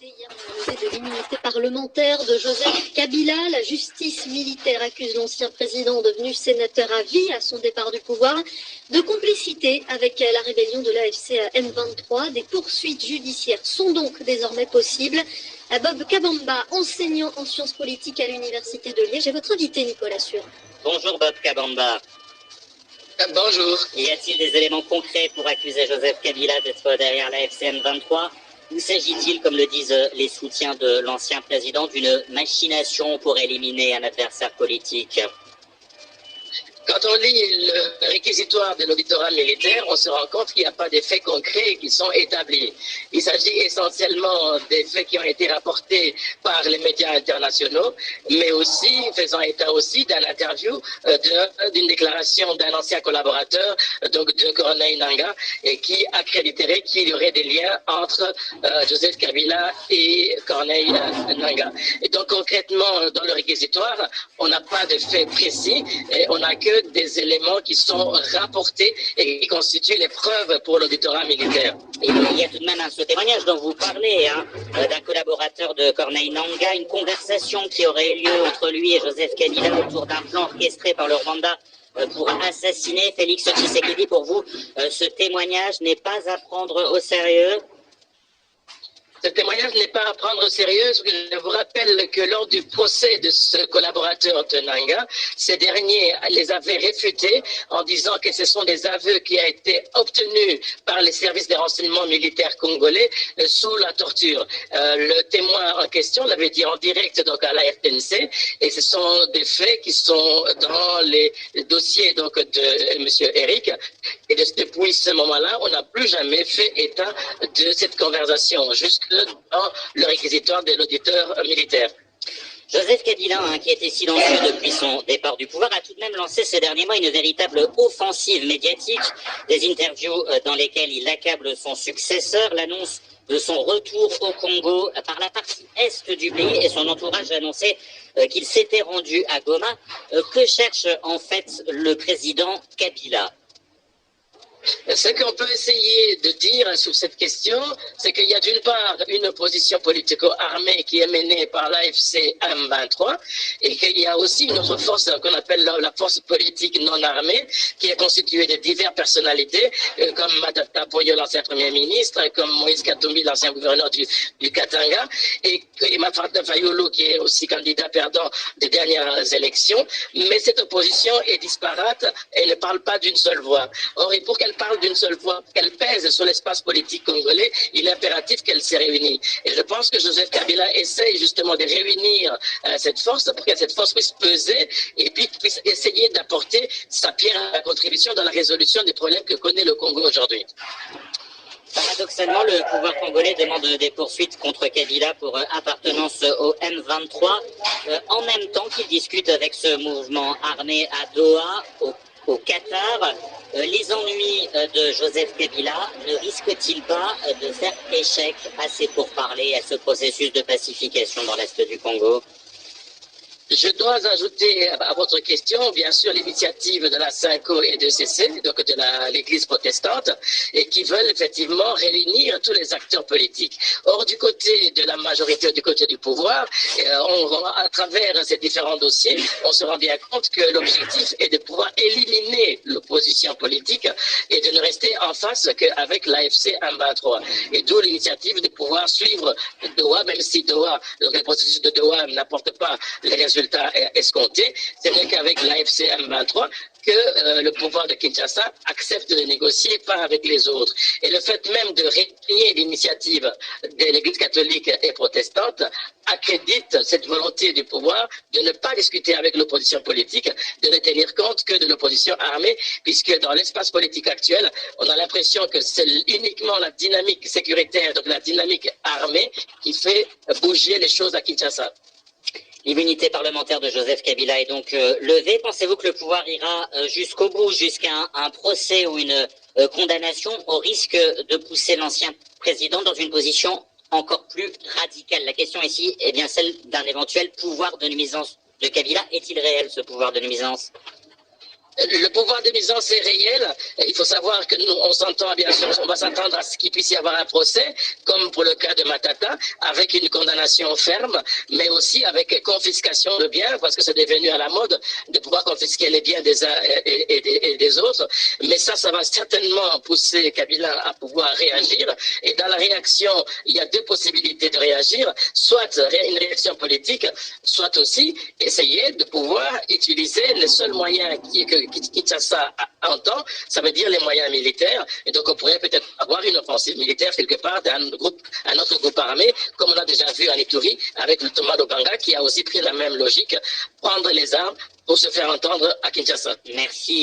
Hier, la levée de l'immunité parlementaire de Joseph Kabila. La justice militaire accuse l'ancien président devenu sénateur à vie à son départ du pouvoir de complicité avec la rébellion de l'AFC M23. Des poursuites judiciaires sont donc désormais possibles. Bob Kabamba, enseignant en sciences politiques à l'université de Liège, est votre invité, Nicolas Sûr. Bonjour Bob Kabamba. Bonjour. Y a-t-il des éléments concrets pour accuser Joseph Kabila d'être derrière la FCM 23 ou s'agit-il, comme le disent les soutiens de l'ancien président, d'une machination pour éliminer un adversaire politique? Quand on lit le réquisitoire de l'auditorat militaire, on se rend compte qu'il n'y a pas de faits concrets qui sont établis. Il s'agit essentiellement des faits qui ont été rapportés par les médias internationaux, mais aussi faisant état aussi d'un interview, d'une déclaration d'un ancien collaborateur, donc de Corneille Nangaa, et qui accréditerait qu'il y aurait des liens entre Joseph Kabila et Corneille Nangaa. Et donc concrètement, dans le réquisitoire, on n'a pas de faits précis, et on n'a que des éléments qui sont rapportés et qui constituent les preuves pour l'auditorat militaire. Il y a tout de même ce témoignage dont vous parlez, d'un collaborateur de Corneille Nangaa, une conversation qui aurait eu lieu entre lui et Joseph Kabila autour d'un plan orchestré par le Rwanda pour assassiner Félix Tshisekedi. Pour vous, ce témoignage n'est pas à prendre au sérieux? Ce témoignage n'est pas à prendre au sérieux, parce que je vous rappelle que lors du procès de ce collaborateur de Nangaa, ces derniers les avaient réfutés en disant que ce sont des aveux qui ont été obtenus par les services des renseignements militaires congolais sous la torture. Le témoin en question l'avait dit en direct donc à la FNC, et ce sont des faits qui sont dans les dossiers donc de M. Eric. Et depuis ce moment-là, on n'a plus jamais fait état de cette conversation, jusque dans le réquisitoire de l'auditeur militaire. Joseph Kabila, qui était silencieux depuis son départ du pouvoir, a tout de même lancé ces derniers mois une véritable offensive médiatique, des interviews dans lesquelles il accable son successeur, l'annonce de son retour au Congo par la partie est du pays, et son entourage a annoncé qu'il s'était rendu à Goma. Que cherche en fait le président Kabila? Ce qu'on peut essayer de dire sur cette question, c'est qu'il y a d'une part une opposition politico-armée qui est menée par l'AFC M23 et qu'il y a aussi une autre force qu'on appelle la force politique non armée qui est constituée de diverses personnalités comme Matata Ponyo, l'ancien premier ministre, comme Moïse Katumbi, l'ancien gouverneur du Katanga, et Mafata Fayulu qui est aussi candidat perdant des dernières élections. Mais cette opposition est disparate et ne parle pas d'une seule voix. Or, et pour qu'elle parle d'une seule voix, qu'elle pèse sur l'espace politique congolais, il est impératif qu'elle se réunisse. Et je pense que Joseph Kabila essaye justement de réunir cette force pour que cette force puisse peser et puis puisse essayer d'apporter sa pierre à la contribution dans la résolution des problèmes que connaît le Congo aujourd'hui. Paradoxalement, le pouvoir congolais demande des poursuites contre Kabila pour appartenance au M23, en même temps qu'il discute avec ce mouvement armé à Doha, au Qatar. Les ennuis de Joseph Kabila ne risquent-ils pas de faire échec à ces pourparlers, à ce processus de pacification dans l'Est du Congo? Je dois ajouter à votre question, bien sûr, l'initiative de la SYNCO et de CC, donc de l'Église protestante, et qui veulent effectivement réunir tous les acteurs politiques. Or, du côté de la majorité, du côté du pouvoir, à travers ces différents dossiers, on se rend bien compte que l'objectif est de pouvoir éliminer l'opposition politique et de ne rester en face qu'avec l'AFC M23. Et d'où l'initiative de pouvoir suivre Doha, même si Doha, le processus de Doha n'apporte pas les résultats escomptés, ce n'est qu'avec l'AFC M23 que le pouvoir de Kinshasa accepte de négocier, pas avec les autres. Et le fait même de régner l'initiative de l'Église catholique et protestante accrédite cette volonté du pouvoir de ne pas discuter avec l'opposition politique, de ne tenir compte que de l'opposition armée, puisque dans l'espace politique actuel, on a l'impression que c'est uniquement la dynamique sécuritaire, donc la dynamique armée, qui fait bouger les choses à Kinshasa. L'immunité parlementaire de Joseph Kabila est donc levée. Pensez-vous que le pouvoir ira jusqu'au bout, jusqu'à un procès ou une condamnation, au risque de pousser l'ancien président dans une position encore plus radicale? La question ici est bien celle d'un éventuel pouvoir de nuisance de Kabila. Est-il réel, ce pouvoir de nuisance? Le pouvoir de nuisance est réel. Il faut savoir que nous, on s'entend, bien sûr, on va s'attendre à ce qu'il puisse y avoir un procès, comme pour le cas de Matata, avec une condamnation ferme, mais aussi avec confiscation de biens, parce que c'est devenu à la mode de pouvoir confisquer les biens des uns et des autres. Mais ça va certainement pousser Kabila à pouvoir réagir. Et dans la réaction, il y a deux possibilités de réagir, soit une réaction politique, soit aussi essayer de pouvoir utiliser les seuls moyens que Kinshasa entend, ça veut dire les moyens militaires. Et donc on pourrait peut-être avoir une offensive militaire quelque part d'un autre groupe armé, comme on a déjà vu à Ituri avec le Thomas Lobanga, qui a aussi pris la même logique, prendre les armes pour se faire entendre à Kinshasa. Merci.